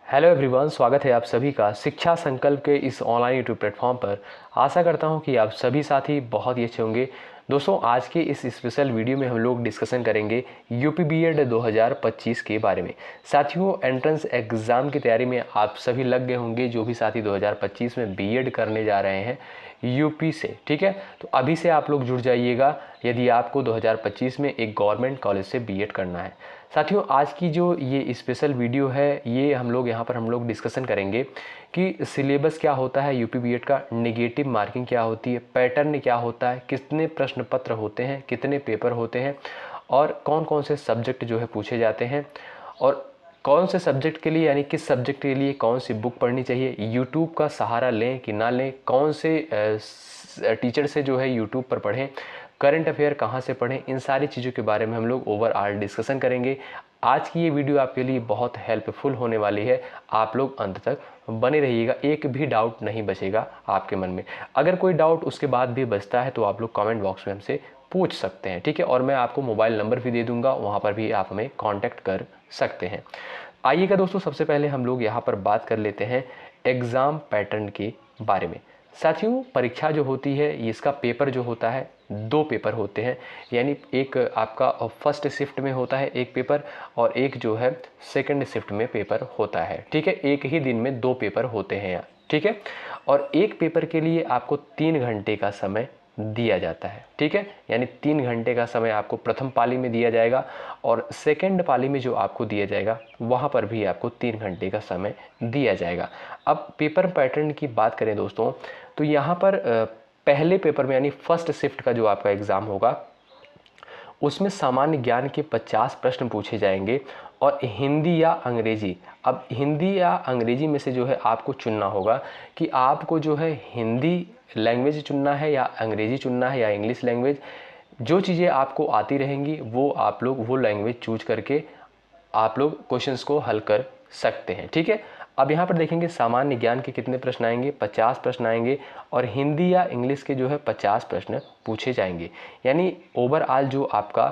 Hello everyone, स्वागत है आप सभी का शिक्षा संकल्प के इस ऑनलाइन यूट्यूब प्लेटफॉर्म पर। आशा करता हूं कि आप सभी साथी बहुत ही अच्छे होंगे। दोस्तों, आज के इस स्पेशल वीडियो में हम लोग डिस्कशन करेंगे यूपी बीएड 2025 के बारे में। साथियों, एंट्रेंस एग्ज़ाम की तैयारी में आप सभी लग गए होंगे, जो भी साथी 2025 में बीएड करने जा रहे हैं यूपी से। ठीक है, तो अभी से आप लोग जुड़ जाइएगा यदि आपको 2025 में एक गवर्नमेंट कॉलेज से बीएड करना है। साथियों, आज की जो ये स्पेशल वीडियो है, ये हम लोग डिस्कशन करेंगे कि सिलेबस क्या होता है यूपी बीएड का, नेगेटिव मार्किंग क्या होती है, पैटर्न क्या होता है, कितने प्रश्न पत्र होते हैं, कितने पेपर होते हैं और कौन कौन से सब्जेक्ट जो है पूछे जाते हैं और कौन से सब्जेक्ट के लिए यानी किस सब्जेक्ट के लिए कौन सी बुक पढ़नी चाहिए, यूट्यूब का सहारा लें कि ना लें, कौन से टीचर से जो है यूट्यूब पर पढ़ें, करंट अफेयर कहाँ से पढ़ें, इन सारी चीज़ों के बारे में हम लोग ओवरऑल डिस्कशन करेंगे। आज की ये वीडियो आपके लिए बहुत हेल्पफुल होने वाली है। आप लोग अंत तक बने रहिएगा, एक भी डाउट नहीं बचेगा आपके मन में। अगर कोई डाउट उसके बाद भी बचता है तो आप लोग कमेंट बॉक्स में हमसे पूछ सकते हैं। ठीक है, और मैं आपको मोबाइल नंबर भी दे दूंगा, वहाँ पर भी आप हमें कॉन्टैक्ट कर सकते हैं। आइएगा दोस्तों, सबसे पहले हम लोग यहाँ पर बात कर लेते हैं एग्ज़ाम पैटर्न के बारे में। साथियों, परीक्षा जो होती है, इसका पेपर जो होता है, 2 पेपर होते हैं। यानी एक आपका फर्स्ट शिफ्ट में होता है एक पेपर और एक जो है सेकंड शिफ्ट में पेपर होता है। ठीक है, एक ही दिन में 2 पेपर होते हैं यहाँ। ठीक है, और एक पेपर के लिए आपको 3 घंटे का समय दिया जाता है। ठीक है, यानी 3 घंटे का समय आपको प्रथम पाली में दिया जाएगा और सेकंड पाली में जो आपको दिया जाएगा वहाँ पर भी आपको 3 घंटे का समय दिया जाएगा। अब पेपर पैटर्न की बात करें दोस्तों, तो यहाँ पर पहले पेपर में यानी फर्स्ट शिफ्ट का जो आपका एग्ज़ाम होगा उसमें सामान्य ज्ञान के 50 प्रश्न पूछे जाएंगे और हिंदी या अंग्रेजी। अब हिंदी या अंग्रेजी में से जो है आपको चुनना होगा कि आपको जो है हिंदी लैंग्वेज चुनना है या अंग्रेजी चुनना है या इंग्लिश लैंग्वेज। जो चीज़ें आपको आती रहेंगी वो आप लोग वो लैंग्वेज चूज करके आप लोग क्वेश्चंस को हल कर सकते हैं। ठीक है, अब यहाँ पर देखेंगे सामान्य ज्ञान के कितने प्रश्न आएंगे, 50 प्रश्न आएंगे और हिंदी या इंग्लिश के जो है 50 प्रश्न पूछे जाएंगे। यानी ओवरऑल जो आपका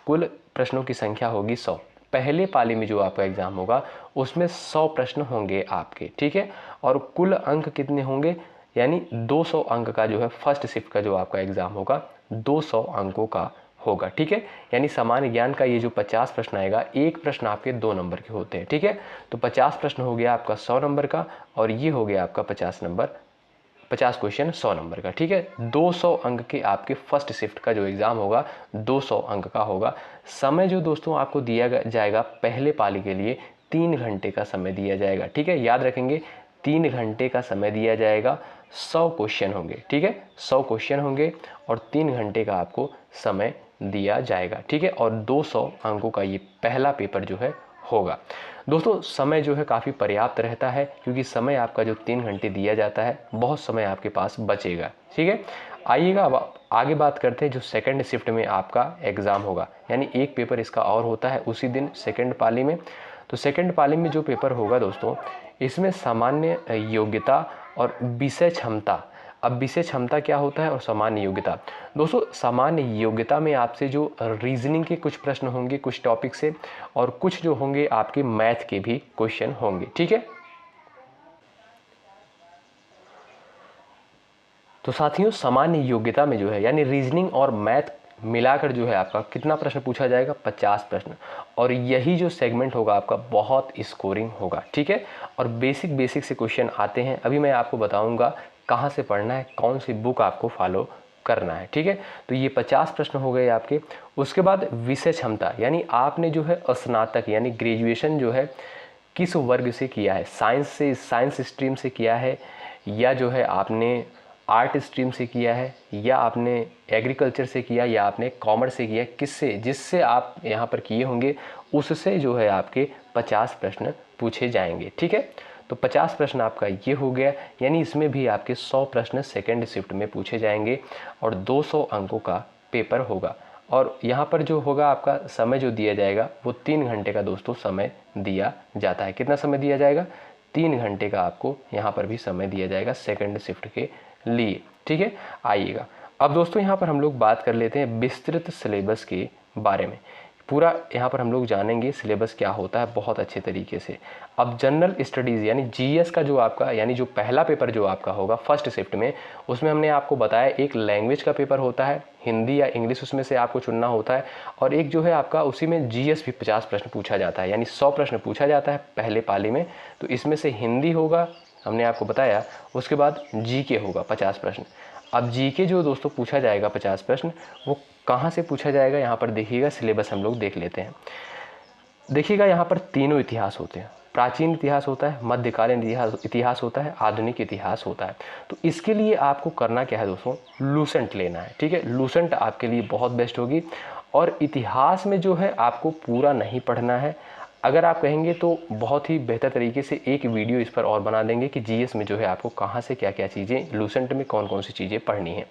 कुल प्रश्नों की संख्या होगी 100। पहले पाली में जो आपका एग्जाम होगा उसमें 100 प्रश्न होंगे आपके। ठीक है, और कुल अंक कितने होंगे, यानी 200 अंक का जो है फर्स्ट शिफ्ट का जो आपका एग्जाम होगा 200 अंकों का होगा। ठीक है, यानी सामान्य ज्ञान का ये जो 50 प्रश्न आएगा, एक प्रश्न आपके 2 नंबर के होते हैं। ठीक है, तो 50 प्रश्न हो गया आपका 100 नंबर का और ये हो गया आपका 50 क्वेश्चन 100 नंबर का। ठीक है, 200 अंक के आपके फर्स्ट शिफ्ट का जो एग्जाम होगा 200 अंक का होगा। समय जो दोस्तों आपको दिया जाएगा पहले पाली के लिए 3 घंटे का समय दिया जाएगा। ठीक है, याद रखेंगे 3 घंटे का समय दिया जाएगा, 100 क्वेश्चन होंगे। ठीक है, 100 क्वेश्चन होंगे और 3 घंटे का आपको समय दिया जाएगा। ठीक है, और 200 अंकों का ये पहला पेपर जो है होगा। दोस्तों, समय जो है काफ़ी पर्याप्त रहता है क्योंकि समय आपका जो 3 घंटे दिया जाता है, बहुत समय आपके पास बचेगा। ठीक है, आइएगा अब आगे बात करते हैं जो सेकंड शिफ्ट में आपका एग्ज़ाम होगा, यानी एक पेपर इसका और होता है उसी दिन सेकंड पाली में। तो सेकंड पाली में जो पेपर होगा दोस्तों, इसमें सामान्य योग्यता और विषय क्षमता। अब विषय क्षमता क्या होता है और सामान्य योग्यता। दोस्तों, सामान्य योग्यता में आपसे जो रीजनिंग के कुछ प्रश्न होंगे कुछ टॉपिक से और कुछ जो होंगे आपके मैथ के भी क्वेश्चन होंगे। ठीक है, तो साथियों सामान्य योग्यता में जो है यानी रीजनिंग और मैथ मिलाकर जो है आपका कितना प्रश्न पूछा जाएगा, 50 प्रश्न। और यही जो सेगमेंट होगा आपका बहुत स्कोरिंग होगा। ठीक है, और बेसिक से क्वेश्चन आते हैं। अभी मैं आपको बताऊंगा कहाँ से पढ़ना है, कौन सी बुक आपको फॉलो करना है। ठीक है, तो ये 50 प्रश्न हो गए आपके। उसके बाद विषय क्षमता, यानी आपने जो है स्नातक यानी ग्रेजुएशन जो है किस वर्ग से किया है, साइंस स्ट्रीम से किया है या जो है आपने आर्ट स्ट्रीम से किया है या आपने एग्रीकल्चर से किया या आपने कॉमर्स से किया, किससे जिससे आप यहाँ पर किए होंगे उससे जो है आपके 50 प्रश्न पूछे जाएंगे। ठीक है, तो 50 प्रश्न आपका ये हो गया, यानी इसमें भी आपके 100 प्रश्न सेकंड शिफ्ट में पूछे जाएंगे और 200 अंकों का पेपर होगा। और यहाँ पर जो होगा आपका समय जो दिया जाएगा वो 3 घंटे का दोस्तों समय दिया जाता है। कितना समय दिया जाएगा, 3 घंटे का आपको यहाँ पर भी समय दिया जाएगा सेकंड शिफ्ट के लिए। ठीक है, आइएगा अब दोस्तों यहाँ पर हम लोग बात कर लेते हैं विस्तृत सिलेबस के बारे में। पूरा यहाँ पर हम लोग जानेंगे सिलेबस क्या होता है बहुत अच्छे तरीके से। अब जनरल स्टडीज़ यानी जीएस का जो आपका यानी जो पहला पेपर जो आपका होगा फर्स्ट शिफ्ट में, उसमें हमने आपको बताया एक लैंग्वेज का पेपर होता है, हिंदी या इंग्लिश उसमें से आपको चुनना होता है, और एक जो है आपका उसी में जीएस भी 50 प्रश्न पूछा जाता है, यानी 100 प्रश्न पूछा जाता है पहले पाली में। तो इसमें से हिंदी होगा, हमने आपको बताया, उसके बाद जीके होगा 50 प्रश्न। अब जीके जो दोस्तों पूछा जाएगा 50 प्रश्न, वो कहाँ से पूछा जाएगा, यहाँ पर देखिएगा सिलेबस हम लोग देख लेते हैं। देखिएगा यहाँ पर तीनों इतिहास होते हैं, प्राचीन इतिहास होता है, मध्यकालीन इतिहास होता है, आधुनिक इतिहास होता है। तो इसके लिए आपको करना क्या है दोस्तों, लूसेंट लेना है, ठीक है। लूसेंट आपके लिए बहुत बेस्ट होगी। और इतिहास में जो है आपको पूरा नहीं पढ़ना है, अगर आप कहेंगे तो बहुत ही बेहतर तरीके से एक वीडियो इस पर और बना देंगे कि जीएस में जो है आपको कहाँ से क्या क्या चीज़ें, लूसेंट में कौन कौन सी चीज़ें पढ़नी है।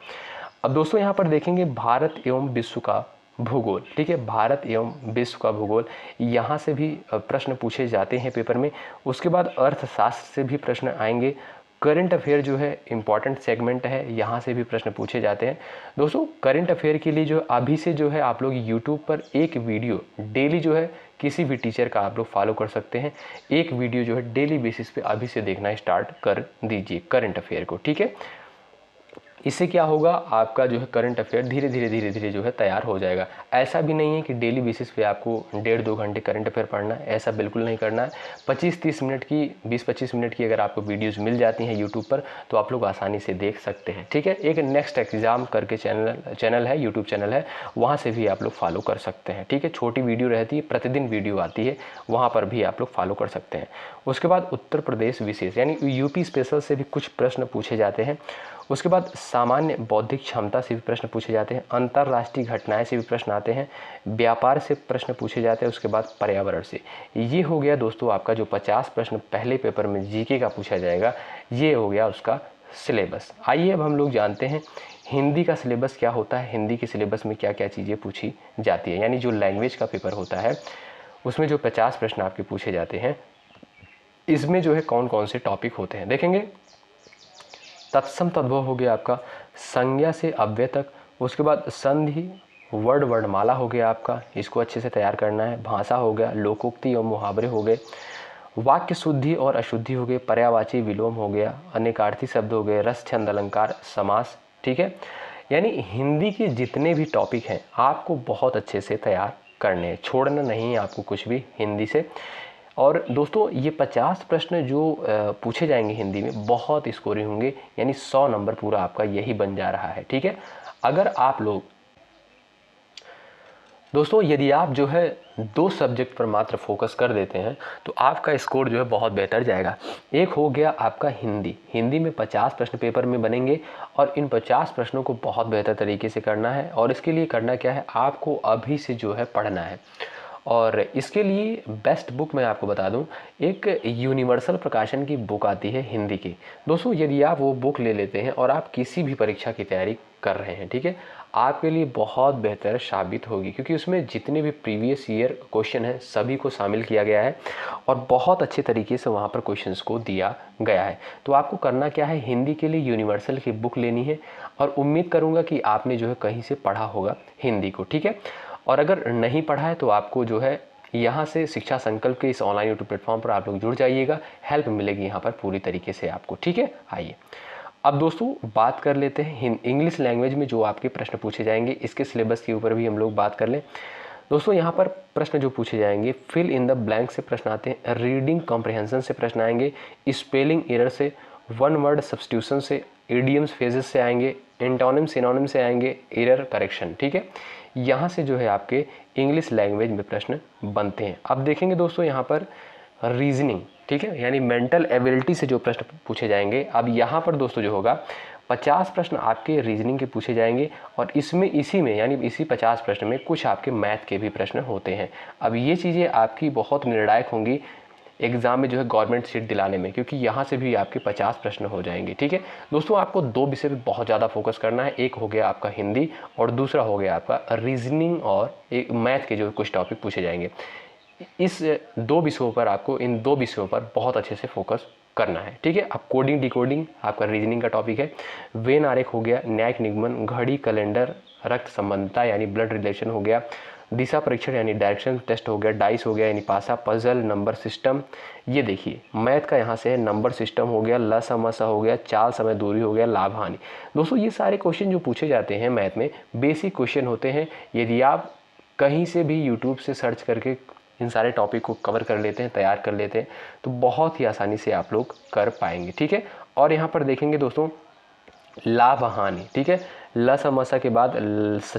अब दोस्तों यहाँ पर देखेंगे भारत एवं विश्व का भूगोल, ठीक है, भारत एवं विश्व का भूगोल, यहाँ से भी प्रश्न पूछे जाते हैं पेपर में। उसके बाद अर्थशास्त्र से भी प्रश्न आएंगे। करंट अफेयर जो है इंपॉर्टेंट सेगमेंट है, यहाँ से भी प्रश्न पूछे जाते हैं। दोस्तों करंट अफेयर के लिए जो अभी से जो है आप लोग यूट्यूब पर एक वीडियो डेली जो है किसी भी टीचर का आप लोग फॉलो कर सकते हैं, एक वीडियो जो है डेली बेसिस पे अभी से देखना स्टार्ट कर दीजिए करंट अफेयर को, ठीक है। इससे क्या होगा, आपका जो है करंट अफेयर धीरे धीरे जो है तैयार हो जाएगा। ऐसा भी नहीं है कि डेली बेसिस पे आपको 1.5-2 घंटे करंट अफेयर पढ़ना है, ऐसा बिल्कुल नहीं करना है। 25-30 मिनट की, 20-25 मिनट की अगर आपको वीडियोस मिल जाती हैं यूट्यूब पर तो आप लोग आसानी से देख सकते हैं, ठीक है। एक नेक्स्ट एग्जाम करके चैनल है, यूट्यूब चैनल है, वहाँ से भी आप लोग फॉलो कर सकते हैं, ठीक है। छोटी वीडियो रहती है, प्रतिदिन वीडियो आती है, वहाँ पर भी आप लोग फॉलो कर सकते हैं। उसके बाद उत्तर प्रदेश विशेष यानी यूपी स्पेशल से भी कुछ प्रश्न पूछे जाते हैं। उसके बाद सामान्य बौद्धिक क्षमता से भी प्रश्न पूछे जाते हैं, अंतर्राष्ट्रीय घटनाएं से भी प्रश्न आते हैं, व्यापार से प्रश्न पूछे जाते हैं, उसके बाद पर्यावरण से। ये हो गया दोस्तों आपका जो 50 प्रश्न पहले पेपर में जीके का पूछा जाएगा, ये हो गया उसका सिलेबस। आइए अब हम लोग जानते हैं हिंदी का सिलेबस क्या होता है, हिंदी के सिलेबस में क्या क्या चीज़ें पूछी जाती है, यानी जो लैंग्वेज का पेपर होता है उसमें जो 50 प्रश्न आपके पूछे जाते हैं, इसमें जो है कौन कौन से टॉपिक होते हैं देखेंगे। तत्सम तद्भव हो गया आपका, संज्ञा से अव्यय तक, उसके बाद संधि वर्णमाला हो गया आपका, इसको अच्छे से तैयार करना है। भाषा हो गया, लोकोक्ति और मुहावरे हो गए, वाक्य शुद्धि और अशुद्धि हो गए, पर्यायवाची विलोम हो गया, अनेकार्थी शब्द हो गए, रस छंद अलंकार समास, ठीक है। यानी हिंदी के जितने भी टॉपिक हैं आपको बहुत अच्छे से तैयार करने हैं, छोड़ना नहीं है आपको कुछ भी हिंदी से। और दोस्तों ये 50 प्रश्न जो पूछे जाएंगे हिंदी में बहुत स्कोरिंग होंगे, यानी 100 नंबर पूरा आपका यही बन जा रहा है, ठीक है। अगर आप लोग दोस्तों यदि आप जो है 2 सब्जेक्ट पर मात्र फोकस कर देते हैं तो आपका स्कोर जो है बहुत बेहतर जाएगा। एक हो गया आपका हिंदी, हिंदी में 50 प्रश्न पेपर में बनेंगे और इन 50 प्रश्नों को बहुत बेहतर तरीके से करना है। और इसके लिए करना क्या है, आपको अभी से जो है पढ़ना है। और इसके लिए बेस्ट बुक मैं आपको बता दूं, एक यूनिवर्सल प्रकाशन की बुक आती है हिंदी की। दोस्तों यदि आप वो बुक ले लेते हैं और आप किसी भी परीक्षा की तैयारी कर रहे हैं, ठीक है, आपके लिए बहुत बेहतर साबित होगी, क्योंकि उसमें जितने भी प्रीवियस ईयर क्वेश्चन हैं सभी को शामिल किया गया है और बहुत अच्छे तरीके से वहाँ पर क्वेश्चंस को दिया गया है। तो आपको करना क्या है, हिंदी के लिए यूनिवर्सल की बुक लेनी है और उम्मीद करूँगा कि आपने जो है कहीं से पढ़ा होगा हिंदी को, ठीक है। और अगर नहीं पढ़ा है तो आपको जो है यहाँ से शिक्षा संकल्प के इस ऑनलाइन यूट्यूब प्लेटफॉर्म पर आप लोग जुड़ जाइएगा, हेल्प मिलेगी यहाँ पर पूरी तरीके से आपको, ठीक है। आइए अब दोस्तों बात कर लेते हैं इंग्लिश लैंग्वेज में जो आपके प्रश्न पूछे जाएंगे, इसके सिलेबस के ऊपर भी हम लोग बात कर लें। दोस्तों यहाँ पर प्रश्न जो पूछे जाएंगे, फिल इन द ब्लैंक से प्रश्न आते हैं, रीडिंग कॉम्प्रिहेंशन से प्रश्न आएंगे, स्पेलिंग एरर से, वन वर्ड सब्स्टिट्यूशन से, इडियम्स फेजेस से आएंगे, एंटोनिम सिनोनिम से आएंगे, एरर करेक्शन, ठीक है। यहाँ से जो है आपके इंग्लिश लैंग्वेज में प्रश्न बनते हैं। अब देखेंगे दोस्तों यहाँ पर रीजनिंग, ठीक है, यानी मेंटल एबिलिटी से जो प्रश्न पूछे जाएंगे। अब यहाँ पर दोस्तों जो होगा 50 प्रश्न आपके रीजनिंग के पूछे जाएंगे और इसमें इसी में यानी इसी 50 प्रश्न में कुछ आपके मैथ के भी प्रश्न होते हैं। अब ये चीज़ें आपकी बहुत निर्णायक होंगी एग्जाम में जो है गवर्नमेंट सीट दिलाने में, क्योंकि यहाँ से भी आपके 50 प्रश्न हो जाएंगे, ठीक है। दोस्तों आपको 2 विषय पे बहुत ज़्यादा फोकस करना है, एक हो गया आपका हिंदी और दूसरा हो गया आपका रीजनिंग और एक मैथ के जो कुछ टॉपिक पूछे जाएंगे। इस 2 विषयों पर आपको इन 2 विषयों पर बहुत अच्छे से फोकस करना है, ठीक है। अब कोडिंग डिकोडिंग आपका रीजनिंग का टॉपिक है, वेन आरेख हो गया, न्यायिक निगमन, घड़ी कैलेंडर, रक्त संबंधता यानी ब्लड रिलेशन हो गया, दिशा परीक्षण यानी डायरेक्शन टेस्ट हो गया, डाइस हो गया यानी पासा, पजल, नंबर सिस्टम। ये देखिए मैथ का यहाँ से है, नंबर सिस्टम हो गया, लसमसा हो गया, चाल समय दूरी हो गया, लाभ हानि। दोस्तों ये सारे क्वेश्चन जो पूछे जाते हैं मैथ में बेसिक क्वेश्चन होते हैं। यदि आप कहीं से भी यूट्यूब से सर्च करके इन सारे टॉपिक को कवर कर लेते हैं, तैयार कर लेते हैं, तो बहुत ही आसानी से आप लोग कर पाएंगे। ठीक है, और यहाँ पर देखेंगे दोस्तों लाभ हानि। ठीक है, ल समस्या के बाद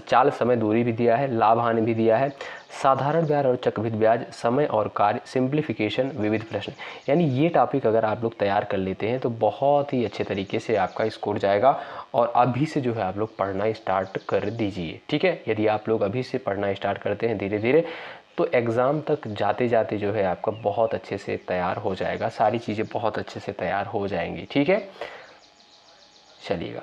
चाल समय दूरी भी दिया है, लाभ हानि भी दिया है, साधारण ब्याज और चक्रवृद्धि ब्याज, समय और कार्य, सिंप्लीफिकेशन, विविध प्रश्न। यानी ये टॉपिक अगर आप लोग तैयार कर लेते हैं तो बहुत ही अच्छे तरीके से आपका स्कोर जाएगा। और अभी से जो है आप लोग पढ़ना स्टार्ट कर दीजिए। ठीक है, यदि आप लोग अभी से पढ़ना स्टार्ट करते हैं धीरे धीरे तो एग्ज़ाम तक जाते जाते जो है आपका बहुत अच्छे से तैयार हो जाएगा, सारी चीज़ें बहुत अच्छे से तैयार हो जाएंगी। ठीक है, चलिएगा,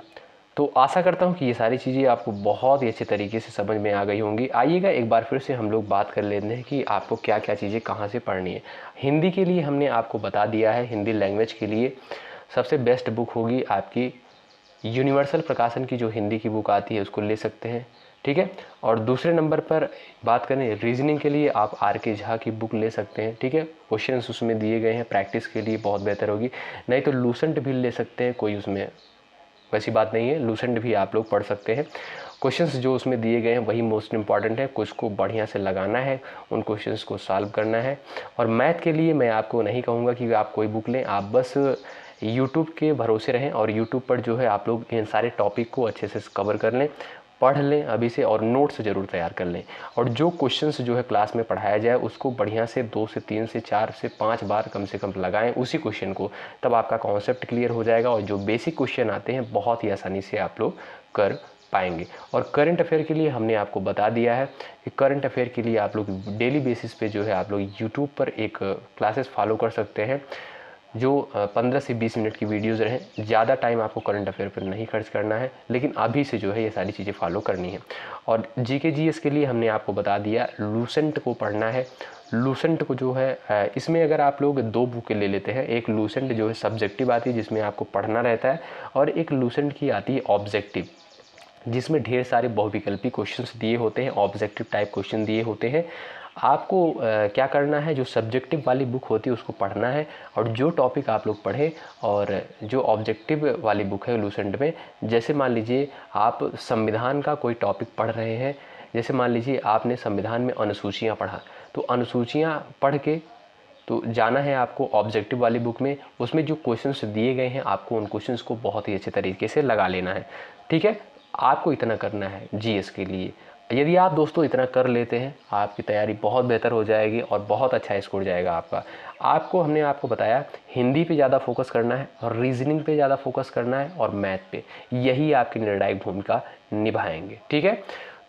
तो आशा करता हूँ कि ये सारी चीज़ें आपको बहुत ही अच्छे तरीके से समझ में आ गई होंगी। आइएगा एक बार फिर से हम लोग बात कर लेते हैं कि आपको क्या क्या चीज़ें कहाँ से पढ़नी है। हिंदी के लिए हमने आपको बता दिया है, हिंदी लैंग्वेज के लिए सबसे बेस्ट बुक होगी आपकी यूनिवर्सल प्रकाशन की जो हिंदी की बुक आती है उसको ले सकते हैं। ठीक है, और दूसरे नंबर पर बात करें रीजनिंग के लिए आप आर.के. झा की बुक ले सकते हैं। ठीक है, क्वेश्चंस उसमें दिए गए हैं, प्रैक्टिस के लिए बहुत बेहतर होगी। नहीं तो लूसेंट भी ले सकते हैं, कोई उसमें वैसी बात नहीं है, लूसेंट भी आप लोग पढ़ सकते हैं। क्वेश्चंस जो उसमें दिए गए हैं वही मोस्ट इंपॉर्टेंट है, कुछ को बढ़िया से लगाना है, उन क्वेश्चंस को सॉल्व करना है। और मैथ के लिए मैं आपको नहीं कहूँगा कि आप कोई बुक लें, आप बस यूट्यूब के भरोसे रहें और यूट्यूब पर जो है आप लोग इन सारे टॉपिक को अच्छे से कवर कर लें, पढ़ लें अभी से, और नोट्स ज़रूर तैयार कर लें। और जो क्वेश्चंस जो है क्लास में पढ़ाया जाए उसको बढ़िया से 2 से 3 से 4 से 5 बार कम से कम लगाएं उसी क्वेश्चन को, तब आपका कॉन्सेप्ट क्लियर हो जाएगा और जो बेसिक क्वेश्चन आते हैं बहुत ही आसानी से आप लोग कर पाएंगे। और करंट अफेयर के लिए हमने आपको बता दिया है कि करंट अफेयर के लिए आप लोग डेली बेसिस पे जो है आप लोग यूट्यूब पर एक क्लासेस फॉलो कर सकते हैं जो 15 से 20 मिनट की वीडियोज़ रहें। ज़्यादा टाइम आपको करंट अफेयर पर नहीं खर्च करना है, लेकिन अभी से जो है ये सारी चीज़ें फॉलो करनी है। और जीके जीएस के लिए हमने आपको बता दिया लूसेंट को पढ़ना है। लूसेंट को जो है इसमें अगर आप लोग 2 बुकें ले लेते हैं, एक लूसेंट जो है सब्जेक्टिव आती है जिसमें आपको पढ़ना रहता है, और एक लूसेंट की आती है ऑब्जेक्टिव जिसमें ढेर सारे बहुविकल्पी क्वेश्चंस दिए होते हैं, ऑब्जेक्टिव टाइप क्वेश्चन दिए होते हैं। आपको क्या करना है, जो सब्जेक्टिव वाली बुक होती है उसको पढ़ना है, और जो टॉपिक आप लोग पढ़ें और जो ऑब्जेक्टिव वाली बुक है लूसेंट में, जैसे मान लीजिए आप संविधान का कोई टॉपिक पढ़ रहे हैं, जैसे मान लीजिए आपने संविधान में अनुसूचियाँ पढ़ा, तो अनुसूचियाँ पढ़ के तो जाना है आपको ऑब्जेक्टिव वाली बुक में, उसमें जो क्वेश्चंस दिए गए हैं आपको उन क्वेश्चंस को बहुत ही अच्छे तरीके से लगा लेना है। ठीक है, आपको इतना करना है जीएस के लिए। यदि आप दोस्तों इतना कर लेते हैं आपकी तैयारी बहुत बेहतर हो जाएगी और बहुत अच्छा स्कोर जाएगा आपका। हमने आपको बताया हिंदी पे ज़्यादा फोकस करना है और रीजनिंग पे ज़्यादा फोकस करना है और मैथ पे, यही आपकी निर्णायक भूमिका निभाएंगे। ठीक है,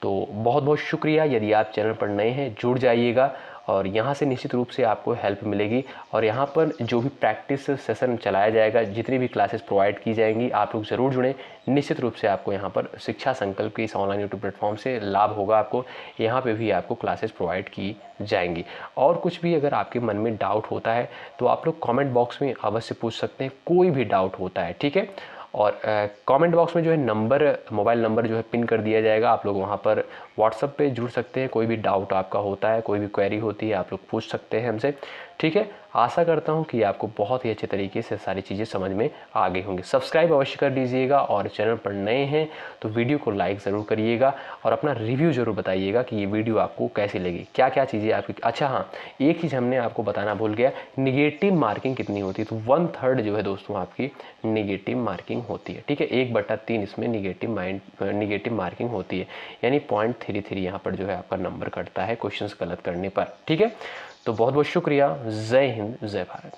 तो बहुत बहुत शुक्रिया। यदि आप चैनल पर नए हैं जुड़ जाइएगा और यहाँ से निश्चित रूप से आपको हेल्प मिलेगी। और यहाँ पर जो भी प्रैक्टिस सेशन चलाया जाएगा, जितनी भी क्लासेस प्रोवाइड की जाएंगी, आप लोग ज़रूर जुड़ें। निश्चित रूप से आपको यहाँ पर शिक्षा संकल्प के इस ऑनलाइन यूट्यूब प्लेटफॉर्म से लाभ होगा। आपको यहाँ पे भी आपको क्लासेस प्रोवाइड की जाएंगी। और कुछ भी अगर आपके मन में डाउट होता है तो आप लोग कमेंट बॉक्स में अवश्य पूछ सकते हैं, कोई भी डाउट होता है। ठीक है, और कमेंट बॉक्स में जो है मोबाइल नंबर जो है पिन कर दिया जाएगा, आप लोग वहाँ पर व्हाट्सएप पे जुड़ सकते हैं। कोई भी डाउट आपका होता है, कोई भी क्वेरी होती है, आप लोग पूछ सकते हैं हमसे। ठीक है, आशा करता हूँ कि आपको बहुत ही अच्छे तरीके से सारी चीज़ें समझ में आ गई होंगी। सब्सक्राइब अवश्य कर दीजिएगा और चैनल पर नए हैं तो वीडियो को लाइक ज़रूर करिएगा और अपना रिव्यू ज़रूर बताइएगा कि ये वीडियो आपको कैसी लगी, क्या क्या चीज़ें आपकी। अच्छा हाँ, एक चीज़ हमने आपको बताना भूल गया, निगेटिव मार्किंग कितनी होती है, तो 1/3 जो है दोस्तों आपकी निगेटिव मार्किंग होती है। ठीक है, 1/3 इसमें निगेटिव मार्किंग होती है, यानी 0.33 यहाँ पर जो है आपका नंबर कटता है क्वेश्चंस गलत करने पर। ठीक है, तो बहुत बहुत शुक्रिया। जय हिंद, जय भारत।